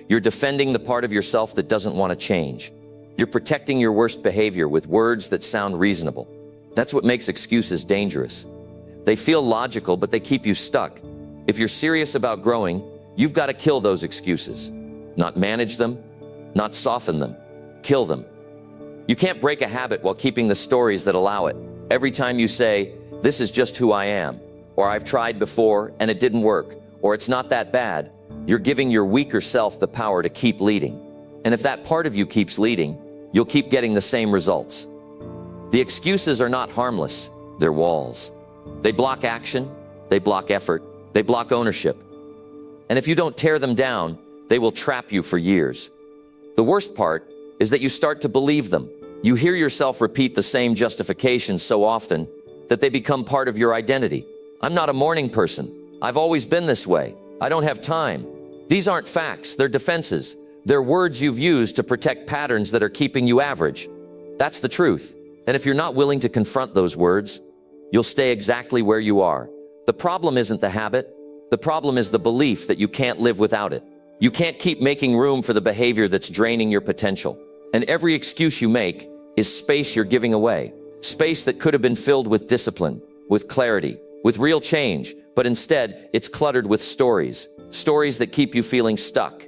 [SPEAKER 1] You're defending the part of yourself that doesn't want to change. You're protecting your worst behavior with words that sound reasonable. That's what makes excuses dangerous. They feel logical, but they keep you stuck. If you're serious about growing, you've got to kill those excuses. Not manage them, not soften them. Kill them. You can't break a habit while keeping the stories that allow it. Every time you say, this is just who I am, or I've tried before and it didn't work, or it's not that bad, you're giving your weaker self the power to keep leading. And if that part of you keeps leading, you'll keep getting the same results. The excuses are not harmless. They're walls. They block action. They block effort. They block ownership. And if you don't tear them down, they will trap you for years. The worst part is that you start to believe them. You hear yourself repeat the same justifications so often that they become part of your identity. I'm not a morning person. I've always been this way. I don't have time. These aren't facts. They're defenses. They're words you've used to protect patterns that are keeping you average. That's the truth. And if you're not willing to confront those words, you'll stay exactly where you are. The problem isn't the habit. The problem is the belief that you can't live without it. You can't keep making room for the behavior that's draining your potential. And every excuse you make is space you're giving away. Space that could have been filled with discipline, with clarity, with real change. But instead, it's cluttered with stories. Stories that keep you feeling stuck.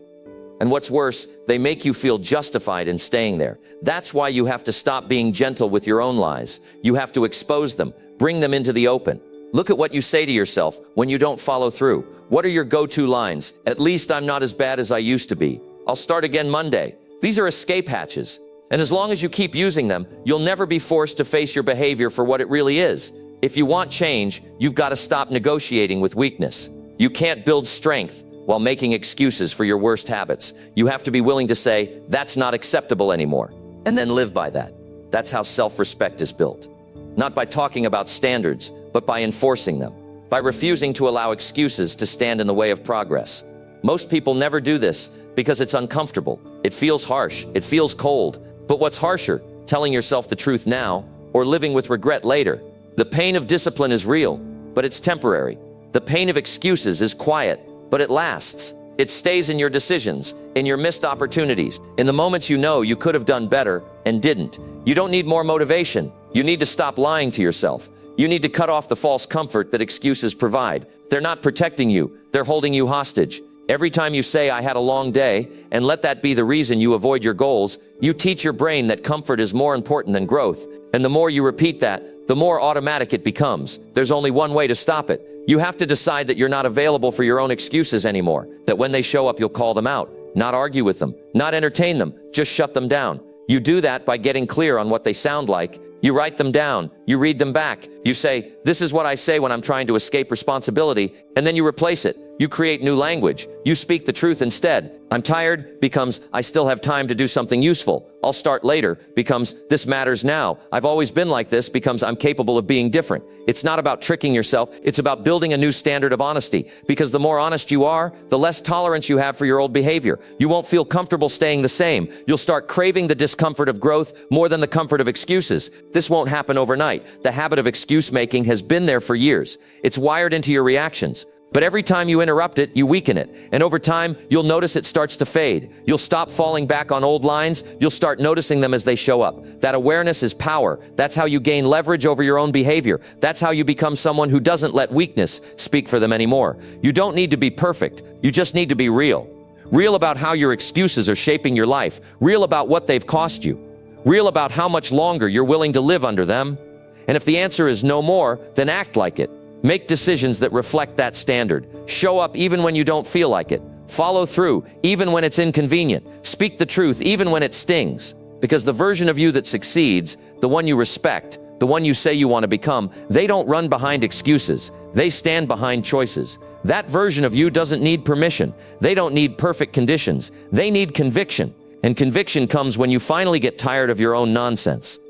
[SPEAKER 1] And what's worse, they make you feel justified in staying there. That's why you have to stop being gentle with your own lies. You have to expose them, bring them into the open. Look at what you say to yourself when you don't follow through. What are your go-to lines? At least I'm not as bad as I used to be. I'll start again Monday. These are escape hatches. And as long as you keep using them, you'll never be forced to face your behavior for what it really is. If you want change, you've got to stop negotiating with weakness. You can't build strength while making excuses for your worst habits. You have to be willing to say, that's not acceptable anymore, and then live by that. That's how self-respect is built. Not by talking about standards, but by enforcing them. By refusing to allow excuses to stand in the way of progress. Most people never do this because it's uncomfortable. It feels harsh. It feels cold. But what's harsher, telling yourself the truth now or living with regret later? The pain of discipline is real, but it's temporary. The pain of excuses is quiet, but it lasts. It stays in your decisions, in your missed opportunities, in the moments you know you could have done better and didn't. You don't need more motivation. You need to stop lying to yourself. You need to cut off the false comfort that excuses provide. They're not protecting you. They're holding you hostage. Every time you say, I had a long day, and let that be the reason you avoid your goals, you teach your brain that comfort is more important than growth. And the more you repeat that, the more automatic it becomes. There's only one way to stop it. You have to decide that you're not available for your own excuses anymore. That when they show up, you'll call them out, not argue with them, not entertain them, just shut them down. You do that by getting clear on what they sound like. You write them down. You read them back. You say, this is what I say when I'm trying to escape responsibility, and then you replace it. You create new language. You speak the truth instead. I'm tired becomes, I still have time to do something useful. I'll start later becomes, this matters now. I've always been like this becomes, I'm capable of being different. It's not about tricking yourself. It's about building a new standard of honesty. Because the more honest you are, the less tolerance you have for your old behavior. You won't feel comfortable staying the same. You'll start craving the discomfort of growth more than the comfort of excuses. This won't happen overnight. The habit of excuse making has been there for years. It's wired into your reactions. But every time you interrupt it, you weaken it. And over time, you'll notice it starts to fade. You'll stop falling back on old lines. You'll start noticing them as they show up. That awareness is power. That's how you gain leverage over your own behavior. That's how you become someone who doesn't let weakness speak for them anymore. You don't need to be perfect. You just need to be real. Real about how your excuses are shaping your life. Real about what they've cost you. Real about how much longer you're willing to live under them. And if the answer is no more, then act like it. Make decisions that reflect that standard. Show up even when you don't feel like it. Follow through even when it's inconvenient. Speak the truth even when it stings. Because the version of you that succeeds, the one you respect, the one you say you want to become, they don't run behind excuses. They stand behind choices. That version of you doesn't need permission. They don't need perfect conditions. They need conviction. And conviction comes when you finally get tired of your own nonsense.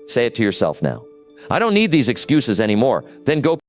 [SPEAKER 1] Say it to yourself now. I don't need these excuses anymore. Then go